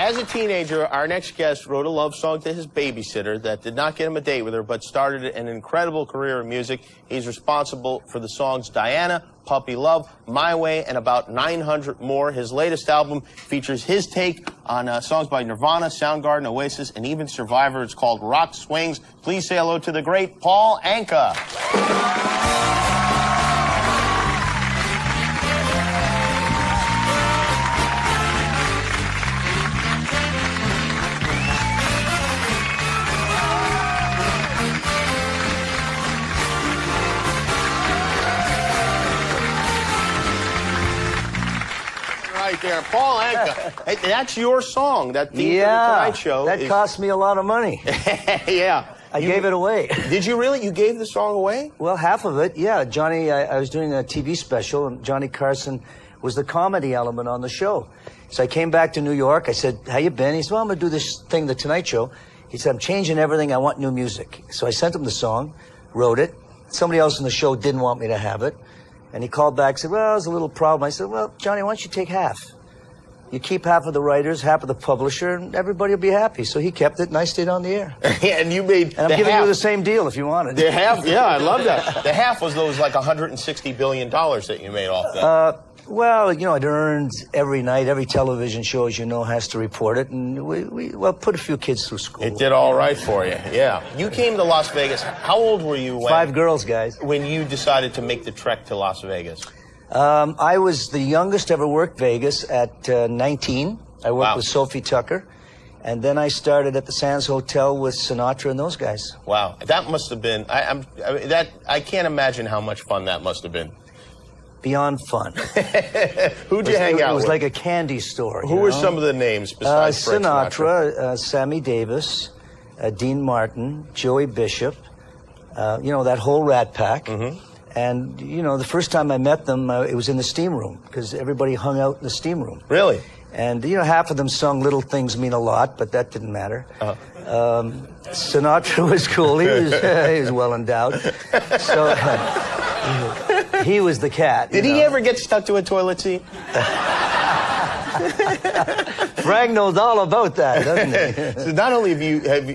As a teenager, our next guest wrote a love song to his babysitter that did not get him a date with her, but started an incredible career in music. He's responsible for the songs Diana, Puppy Love, My Way, and about 900 more. His latest album features his take on songs by Nirvana, Soundgarden, Oasis, and even Survivor. It's called Rock Swings. Please say hello to the great Paul Anka. Right there, Paul Anka. Hey, that's your song. That theme for the Tonight Show. That cost me a lot of money. Yeah, I gave it away. Did you really? You gave the song away? Well, half of it, yeah. Johnny, I was doing a TV special, and Johnny Carson was the comedy element on the show. So I came back to New York. I said, "How you been?" He said, "Well, I'm gonna do this thing, the Tonight Show." He said, "I'm changing everything. I want new music." So I sent him the song, wrote it. Somebody else in the show didn't want me to have it. And he called back and said, "Well, there's a little problem." I said, "Well, Johnny, why don't you take half? You keep half of the writers, half of the publisher, and everybody will be happy." So he kept it, and I stayed on the air. Yeah, and you made. And I'm giving you the same deal if you want it. The half, yeah, I love that. The half was those like $160 billion that you made off that. Well, you know, it earned every night. Every television show, as you know, has to report it, and we put a few kids through school. It did all right for you, yeah. You came to Las Vegas. How old were you when? 5 girls, guys. When you decided to make the trek to Las Vegas? I was the youngest ever worked Vegas at 19. I worked with Sophie Tucker, and then I started at the Sands Hotel with Sinatra and those guys. Wow, that must have been. I can't imagine how much fun that must have been. Beyond fun. Who'd you hang out with? It was like a candy store. Who were some of the names besides Frank Sinatra, Sammy Davis, Dean Martin, Joey Bishop, you know, that whole Rat Pack. Mm-hmm. And, you know, the first time I met them, it was in the steam room, because everybody hung out in the steam room. Really? And, you know, half of them sung Little Things Mean a Lot, but that didn't matter. Sinatra was cool. He was well endowed. So he was the cat. Did he ever get stuck to a toilet seat? Frank knows all about that, doesn't he? So not only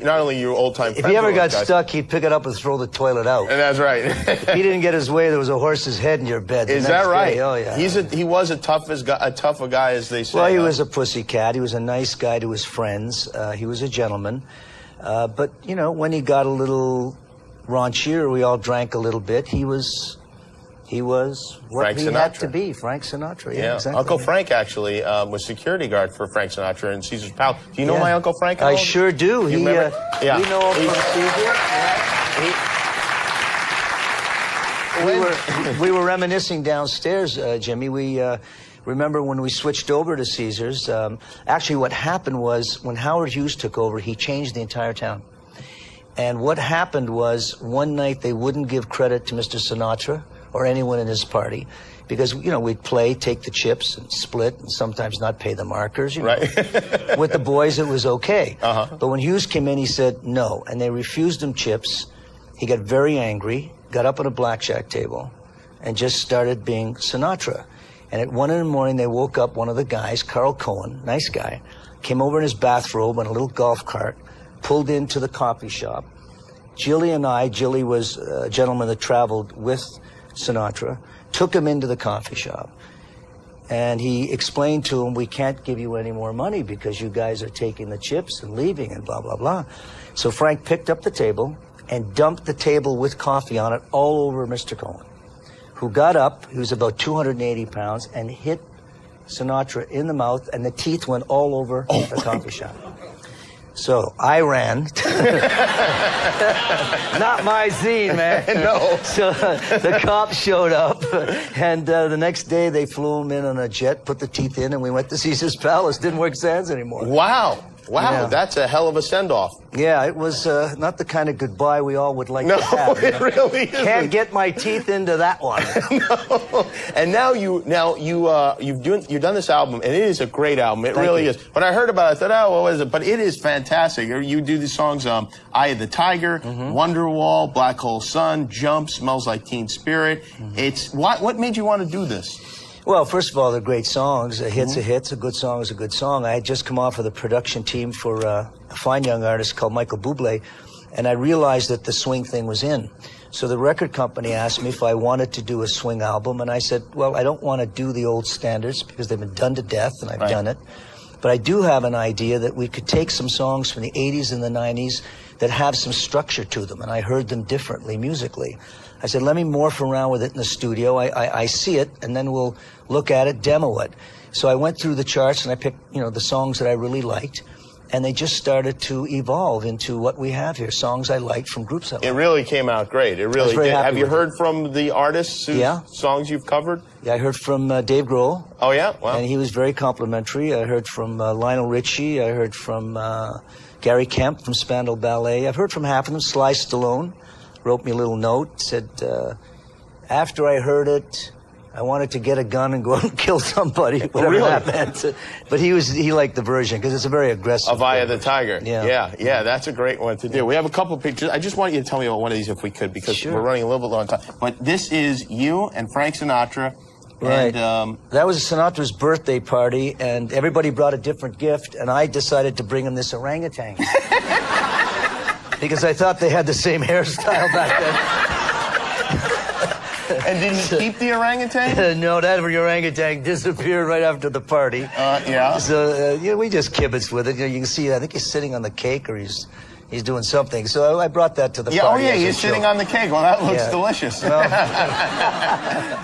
not only your old time. If he ever got stuck, he'd pick it up and throw the toilet out. And that's right. If he didn't get his way, there was a horse's head in your bed. Is that right? Oh yeah. He was a tough a guy, as they say. Well, he was a pussy cat. He was a nice guy to his friends. He was a gentleman. But you know, when he got a little raunchier, we all drank a little bit. He was what Frank he Sinatra. had to be, Frank Sinatra. Yeah, exactly. Uncle Frank actually was security guard for Frank Sinatra in Caesar's Palace. Do you know my Uncle Frank? I sure do. You remember? Yeah. We know him from Caesar. We were reminiscing downstairs, Jimmy. We remember when we switched over to Caesar's. Actually, what happened was when Howard Hughes took over, he changed the entire town. And what happened was one night they wouldn't give credit to Mr. Sinatra or anyone in his party, because, you know, we'd play, take the chips, and split, and sometimes not pay the markers. You know. Right. With the boys, it was okay. Uh-huh. But when Hughes came in, he said no, and they refused him chips. He got very angry, got up at a blackjack table, and just started being Sinatra. And at 1 in the morning, they woke up one of the guys, Carl Cohen, nice guy, came over in his bathrobe on a little golf cart, pulled into the coffee shop. Jilly was a gentleman that traveled with Sinatra, took him into the coffee shop, and he explained to him, "We can't give you any more money because you guys are taking the chips and leaving and blah, blah, blah." So Frank picked up the table and dumped the table with coffee on it all over Mr. Cohen, who got up, he was about 280 pounds, and hit Sinatra in the mouth, and the teeth went all over the coffee shop. So I ran. Not my scene, man. No. So the cops showed up, and the next day they flew him in on a jet, put the teeth in, and we went to Caesar's Palace. Didn't work Sands anymore. Wow. Wow, Yeah. That's a hell of a send-off. Yeah, it was not the kind of goodbye we all would like to have. No, it really isn't. Can't get my teeth into that one. No. And now you've done this album, and it is a great album. It really is. When I heard about it, I thought, oh, what is it? But it is fantastic. You do the songs Eye of the Tiger, Wonderwall, Black Hole Sun, Jump, Smells Like Teen Spirit. It's what made you want to do this? Well, first of all, they're great songs. A hit's a hit. A good song is a good song. I had just come off of the production team for a fine young artist called Michael Bublé, and I realized that the swing thing was in. So the record company asked me if I wanted to do a swing album, and I said, well, I don't want to do the old standards because they've been done to death, and I've done it. But I do have an idea that we could take some songs from the 80s and the 90s that have some structure to them, and I heard them differently musically. I said, let me morph around with it in the studio. I see it, and then we'll look at it, demo it. So I went through the charts, and I picked, the songs that I really liked, and they just started to evolve into what we have here, songs I liked from groups I liked. It really came out great. It really did. Have you heard it. From the artists whose songs you've covered? Yeah, I heard from Dave Grohl. Oh, yeah? Wow. And he was very complimentary. I heard from Lionel Richie. I heard from Gary Kemp from Spandau Ballet. I've heard from half of them. Sly Stallone wrote me a little note, said, after I heard it, I wanted to get a gun and go out and kill somebody, whatever that meant. But he liked the version because it's a very aggressive. Of Eye of the Tiger. Yeah, that's a great one to do. We have a couple of pictures. I just want you to tell me about one of these if we could, because we're running a little bit long time. But this is you and Frank Sinatra. Right. And, that was Sinatra's birthday party, and everybody brought a different gift, and I decided to bring him this orangutan. Because I thought they had the same hairstyle back then. And did you keep the orangutan? No, that orangutan disappeared right after the party. Yeah. So, we just kibitzed with it. You can see, I think he's sitting on the cake, or he's doing something. So I brought that to the party. Oh, yeah, he's sitting on the cake. Well, that looks delicious. Well,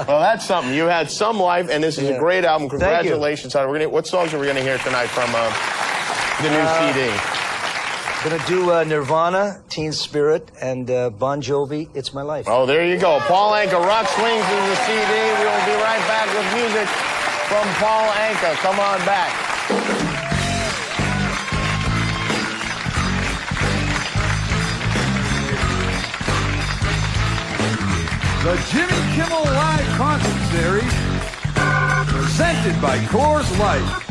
well, that's something. You had some life, and this is a great album. Congratulations on it. What songs are we going to hear tonight from the new CD? Going to do Nirvana, Teen Spirit, and Bon Jovi, It's My Life. Oh, there you go. Paul Anka, Rock Swings is the CD. We will be right back with music from Paul Anka. Come on back. The Jimmy Kimmel Live Concert Series, presented by Coors Light.